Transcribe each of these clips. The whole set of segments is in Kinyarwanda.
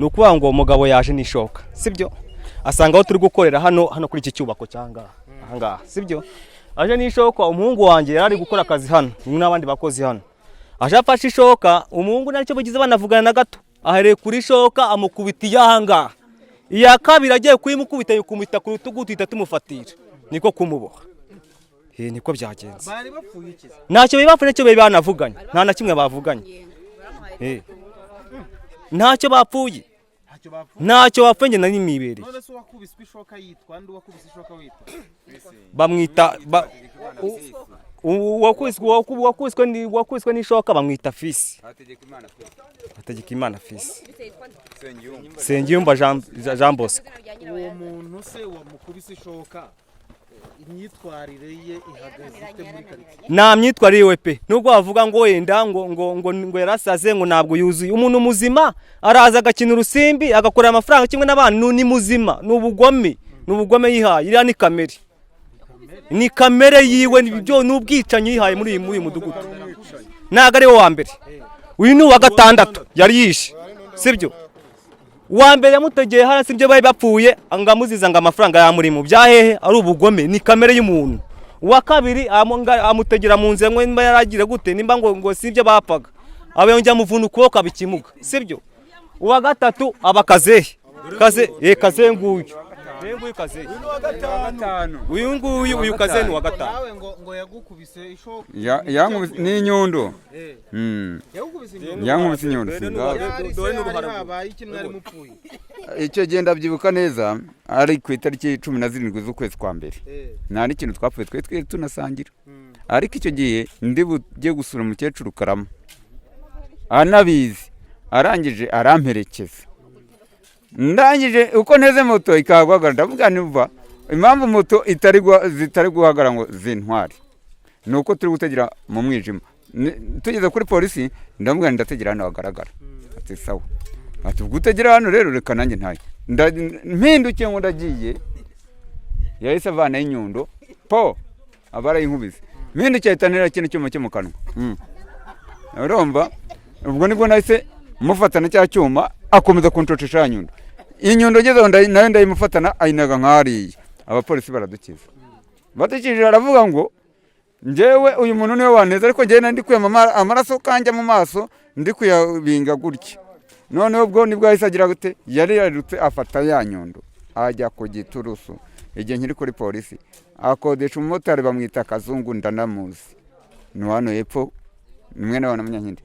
nukuvuga ngo umugabo yaje nishoka sibyo asanga aho turi gukorera hano kuri iki cyubako cyanga ahangaha sibyo aje nishoka umuhungu wanjye yari gukora akazi hano n'abandi bakozi hano aje afashe ishoka umuhungu nacyo bagize banavugana na gato ahereye kuri shoka amukubita iyahanga iya kabiri agiye kuyimukubita yukumita ku rutugu tuhita tumufatira niko kumuboha niko byagenze bari bapfuye iki ntacyo bibapfuye cyo banavuganye nta na kimwe bavuganye ntacyo bapfuye nge nari mibereye none se wakubiswe ishoka yitwa ndi wakubise ishoka witwa bamwita wakubiswe n'ishoka bamwita Fisi Hategekimana Fisi Sengiyumva Jean Bosco uwo muntu se wamukubise ishoka imyitwarire ye ihagaze ite muri karitsiye nta myitwarire we pe nubwo bavuga ngo wenda ngo yarasaze ngo ntabwo yuzuye umuntu muzima araza agakina urusimbi agakorera amafaranga kimwe n'abantu ni muzima n'ubugome yihaye iriya ni kamere yiwe byo n'ubwicanyi yihaye muri uyu mudugudu ntago ari we wa mbere uyu ni uwa gatandatu yari yishe sibyo uwa mbere yamutegeye hasi ibyo bari bapfuye angamuziza ngo amafaranga yamuri mu byahehe ari ubugome ni kamere y'umuntu uwa kabiri amutegera mu nzira ngo nimba yaragira gute nimba ngo sibyo bapfaga aba yongera amuvuna ukuboko abikimuga sibyo uwa gatatu aba kazehe nguyu uyu kaze ni wa gatanu nawe ngo yagukubise ishoka n'inyundo yankubise inyundo icyo genda byibuka neza ari ku itariki 17 z'ukwezi kwa mbere nta n'ikintu twapfuye twe tunasangira ariko icyo gihe ndi bugiye gusura umukecuru Karama anabizi arangije aramperekeza ndangije uko nteze moto ikahagwagara ndavuga niva impamvu moto zitari guhagara ngo zintware nuko turi gutegera mu mwijima tugeze kuri polisi ndavuga ndategera hano hagaragara ati sawa ati gutegera hano rero reka nanjye ntaye mpindukiye ngo ndagiye yahise avana y'inyundo abarayinkubise mpindukiye itanira ikintu cyuma cyo mu kanwa urumva ubwo nibwo nahise mufatana cya cyuma akomeza kuncocisha nyundo inyundo ngezeho nayo ndayimufatana ayinaga nk'ariye abapolisi baradukiza badukije aravuga ngo njyewe uyu muntu niwe waneza ariko njyewe ndi kwema amaraso kanja mu maso ndi kuyabinga gutya noneho ubwo nibwo yahise agira gute yari yarutse afata ya nyundo ajya ku Giturusu igihe nkiri kuri polisi akodesha umumotari bamwita Kazungu ndanamuzi ni hano hepfo mwene wa Munyankindi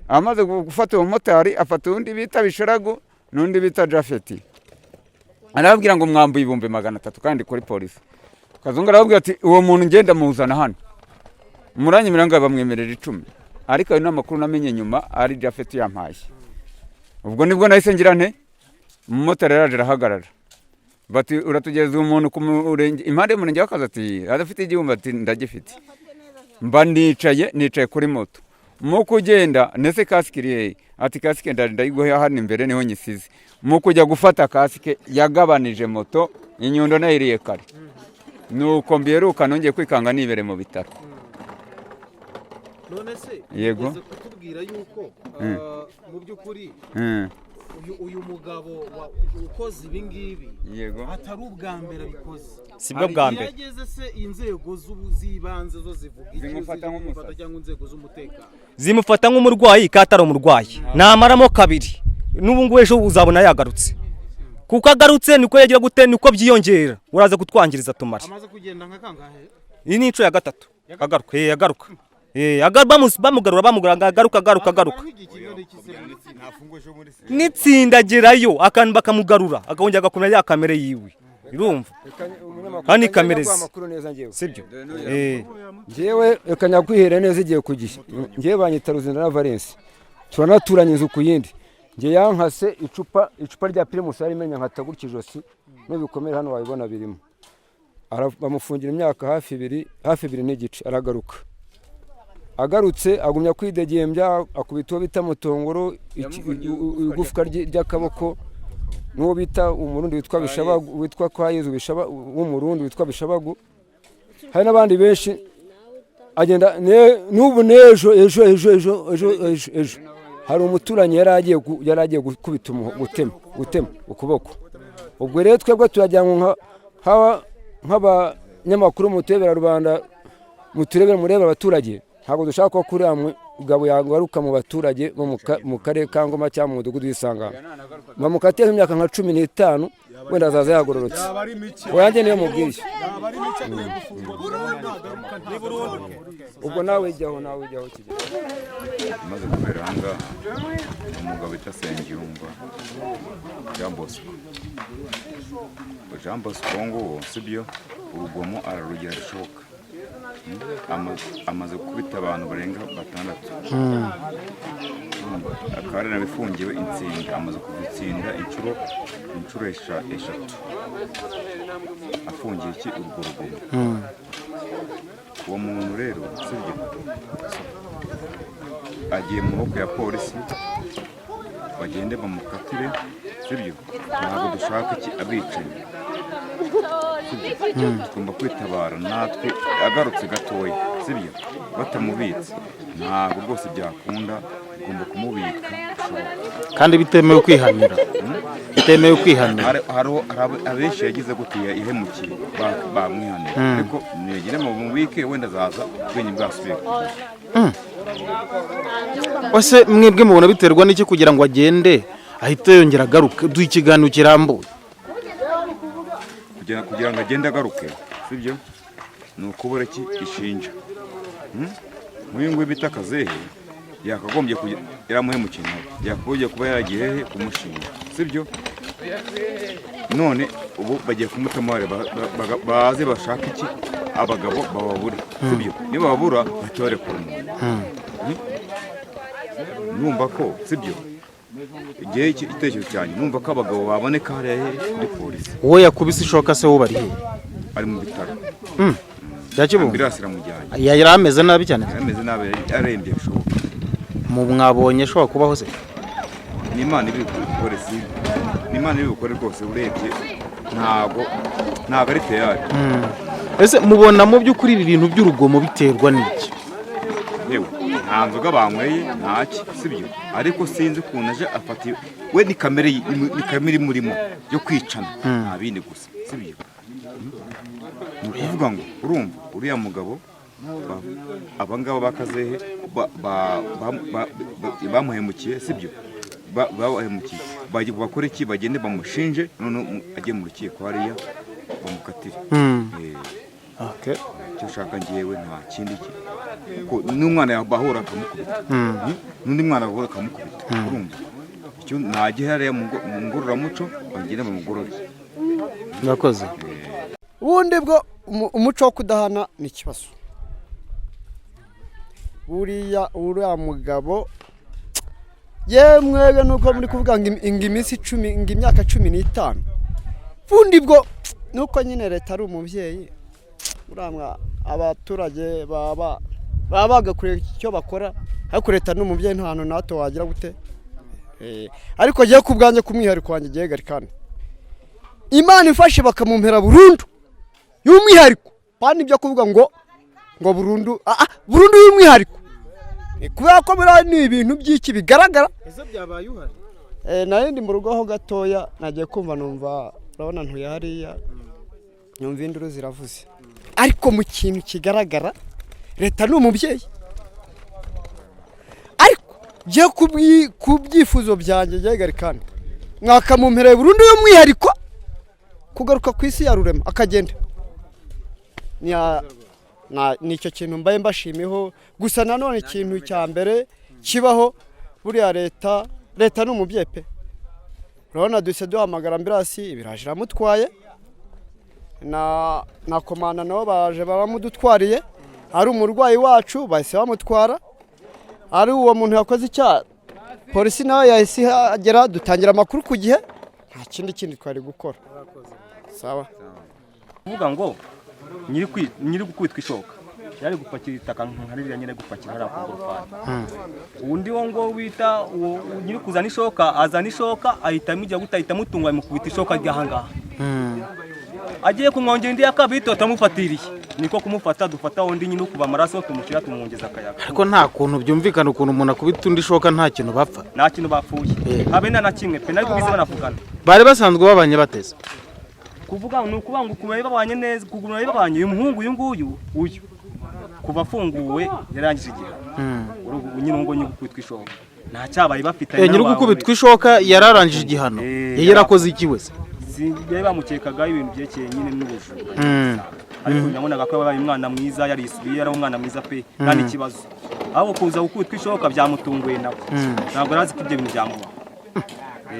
amaze gufata umumotari afata undi bita Bisharagu n'undi bita Jafeti arababwira ngo mwambuye 300 kandi kuri polisi Kazungu arababwira ati uwo muntu ngenda muzana hano muranye miranga bamwemerera 10 ariko ayo namakuru namenye nyuma ari Jafeti yampaye ubwo nibwo nahise ngira nte umumotari yaraje arahagarara bati uratugeza umuntu ku murenge impande y'umurenge wakaza ati adafite igihumbi ati ndagifite mba nicaye kuri moto mu kugenda nese kasike iri ati kasike ndayiguhe hano imbere niho nyisize mu kujya gufata kasike yagabanije moto inyundo nayiriye kare nuko mbiheruka nongeye kwikanga nibere mu bitaro none se yego kutubwira yuko mu by'ukuri uyu mugabo ukoze ibi ngibi yego atari ubwa mbere bikoze sibwo bwa mbere yageze se inzego z'ibanze zo zivuga zimufata nk'umusazi cyangwa inzego z'umutekano zimufata nk'umurwayi katari umurwayi namaramo kabiri n'ubu ngubu ejo uzabona yagarutse kuko agarutse niko yagira gute niko byiyongera uraza kutwangiriza tumara amaze kugenda nka kangahe iyi ni inshuro ya gatatu agaruka bamugarura agaruka nitsindagerayo akantu bakamugarura akongera agakomera ya kamere yiwe irumva hani kamere sibyo njyewe reka nyakwihere neza igiye kugisha njyewe banyita Ruzinda na Valence turanaturanye inzu ku yindi njye yankase icupa rya Primus ari menya nkata gutya ijosi n'ibikomere hano wabibona birimo bamufungira imyaka hafi ibiri n'igice aragaruka agarutse agumya kwidegembya akubitwa bita mutongoro igufwa ry'akaboko n'uwo bita umurundi witwa Bishabagu witwa kwa Yezu w'umurundi witwa Bishabagu hari n'abandi benshi agenda n'ubu n'ejo hari umuturanyi yari agiye gukubita gutema ukuboko. Ubwo rero twebwe turagira ngo nk'abanyamakuru muturebera rubanda murebera abaturage, ntabwo dushaka ko kuriya mugabo yagaruka mu baturage bo mu karere ka Ngoma cyangwa mu mudugudu w'Isangano. Bamukatiye imyaka nka 15 wenda azaza yagororotse. Oyanjye niyo mubwiye. Ubwo nawe ijyaho kijya. Maze kubera hanga umugabo bita Sengiyumva Jean Bosco ngo sibyo urugomo ararugira rishoka. Amaze kubita abantu barenga 6. Akari nabifungiwe intsinda, amaze kubitsinda inshuro 3 afungiye iki urwo rugomo. Uwo muntu rero sibyo agiye mu maboko ya polisi bagende bamukatire sibyo, ntabwo dushaka iki abicanyi. Tugomba kwitabara natwe agarutse gatoya sibyo, batamubitse ntabwo rwose byakunda, tugomba kumubika kandi bitemewe kwihanira. Bitemewe kwihanira. Hari abenshi yagize gutiya ihemukiye bamwihanira, ariko nigire mu mubike wenda zaza bwenye bwasubiye. Ose mwebwe mubona biterwa n'iki kugira ngo agende ahite yongera agaruke? Duha ikiganiro kirambuye kugira ngo agende agaruke sibyo, ni ukubura iki ishinja. Muyu ngwe bita Kazehe yakagombye yaramuhemukiye, yakogiye kuba yaragiye kumushinja sibyo. None ubu bagiye kumutamare baze bashaka iki abagabo bababure sibyo, niba babura batore ku numva ko sibyo igihe itekerezo cyane, numva ko abagabo baboneka hariya kuri polisi. Wowe yakubise ishoka se wo bari he? Ari mu bitaro. Byakibunga birasira mujyanye. Yari ameze nabi cyane. Ameze nabi, arembye bishoboka. Mu mwabonye shobora kubaho se? Ni Imana ibikoresi. Ni Imana ibikore rwose urebye ntago ari teyari. Ese mubona mu by'ukuri ibi bintu by'urugomo biterwa n'iki? Yewe nta nzoga banyweye ntaki sibyo, ariko sinzi ukuntu aje afatiye we ni kamere imurimo yo kwicana nta bindi gusa sibyo. Ni ukuvuga ngo urumva uriya mugabo abangaba bakazehe bamuhemukiye sibyo, bahemukiye bagiye bakora iki, bagende bamushinje none ajye mu rukiko hariya bamukatire. Okay, cyo shaka ngiyewe nta kindi kuko n'umwana yabahora akamukubita n'undi mwana ahora akamukubita. Urumva icyo nagiye hariya mu ngororamuco bagenda bamugorore. Murakoze. Ubundi bwo umuco wo kudahana ni ikibazo. Uriya mugabo yemwe nuko muri kuvuga ngo iminsi 10 ngo imyaka 15. Ubundi bwo nuko nyine leta ari umubyeyi, uramwa abaturage baba bagakure icyo bakora, ariko leta n'umubyeyi nta hantu nato wagira gute. Ariko giye kubwanje kumwihariko wanjye giye garikana, Imana ifashe bakamumpera burundu y'umwihariko, kandi byo kuvuga ngo burundu burundu y'umwihariko, kubera ko bira ni ibintu by'iki bigaragara. Ese byabaye uhari? Narindi mu rugo ho gatoya nagiye kumva numva urabona ntuye hariya, nyumva induru ziravuze, ariko mu kintu kigaragara leta n'umubyeyi. Ariko giye kubyifuzo byanjye yegarikana mwakamumpera burundu y'umwihariko, kugaruka ku isi ya rurema akagenda. Nicyo kintu mbaye mbashimiho. Gusa nanone ikintu cya mbere kibaho buriya leta n'umubyeyi pe. Urabona duhise duhamagara ambirasi ibirajira mutwaye na komanda nabo baje baramudutwariye, ari umurwayi wacu bahise bamutwara, ari uwo muntu yakoze icyaha polisi nawe yahise agera dutangira amakuru ku gihe, nta kindi twari gukora. Sawa. Kuvuga ngo nyiri gukubitwa ishoka yari gupakira itaka nkaririya nyine gupakira hariya ku ngorofani. Undi wo ngo wita nyiri kuzana ishoka azana ishoka ahita amujya gutahita mutungwa mukubita ishoka ry'ahangaha. Agiye kumwongera indi ya kabiri tutamufatiriye. niko kumufata dufata undi nyine ukuba amaraso tumushyira tumwongeza akayaga ariko nta kuntu byumvikana ukuntu umuntu akubita undi ishoka nta kintu bapfa nta kintu bapfuye habe na kimwe pe nari kubize banavugana bari basanzwe babanye bateze kuvuga ni ukuvuga ngo kuba babanye neza kuguma babanye uyu muhungu uyu nguyu uyu kuva afunguwe yarangije igihe urugo nyine ngo nyigukubitwa ishoka nta cyabaye bafitanye nyiri gukubitwa ishoka yararangije igihano yarakoze iki wese yari bamukekaga ibintu byerekeye nyine n'ubujura ariko nyabonaga ko yabaye umwana mwiza yarisubiye yari umwana mwiza pe kandi ikibazo aho kuza gukubitwa ishoka byamutunguye nawe ntabwo arazi ko ibyo bintu byamubaho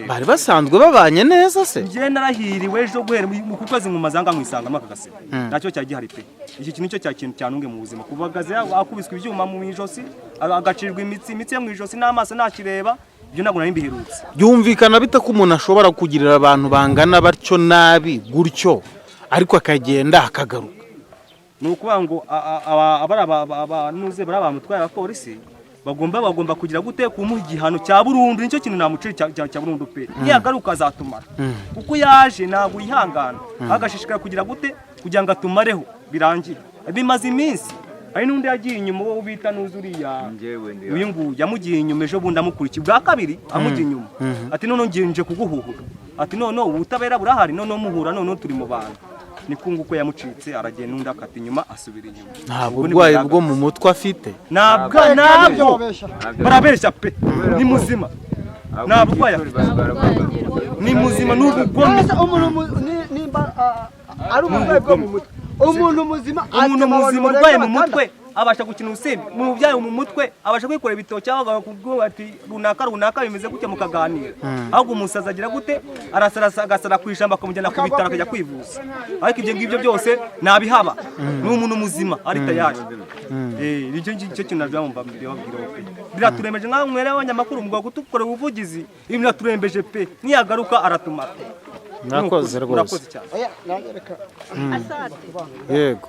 bari basanzwe babanye neza se njye narahiriwe ejo guhera mu kwezi mu mazanga nkwisangamo akagasebe nacyo cyari gihari pe iki kintu cyo cya kintu cyanunge mu buzima kubagaze akubiswe ibyuma mu ijosi agacirwa imitsi yo mu ijosi n'amaso ntakireba ibyo ntabwo nari mbiherutse byumvikana bita ko umuntu ashobora kugirira abantu bangana batyo nabi gutyo ariko akagenda akagaruka ni ukuvuga ngo abanuze bari abamutwaye abapolisi bagomba kugira gute kumuha igihano cya burundu nicyo kintu namuciri cya burundu pe niyagaruka azatumara kuko yaje ntabwo yihangana agashishikara kugira gute kugira ngo atumareho birangire bimaze iminsi hari n'undi yagiye inyuma wo bita n'uzuriya uyu nguyu yamugiye inyuma ejo bundi amukurikiye bwa kabiri amugiye inyuma ati none ngiye kuguhuhura ati none ubutabera burahari none muhura none turi mu bantu niko nguko yamucitse aragenda n'undi akata inyuma asubira inyuma ntabwo urwaye bwo mu mutwe afite ntabwo barabeshya pe ni muzima ntabwo urwaye ni muzima n'ubugome ari umurwayi bwo mu mutwe umuntu muzima urwaye mu mutwe abasha gukina urusimbi mu byayo mu mutwe abasha kwikorera ibitoki cyangwa bakubwira ati runaka bimeze gutya mukaganira ahubwo umusaza agira gute agasara ku ijambo akamujyana ku bitaro akajya kwivuza ariko ibyo ngibyo byose nabihaba ni umuntu muzima ari tayari icyo kintu nabyo babwira biraturembeje nk'aho mwere abanyamakuru mugwa gutukorera ubuvugizi ibi biraturembeje pe niyagaruka aratumara murakoze rwose cyane yego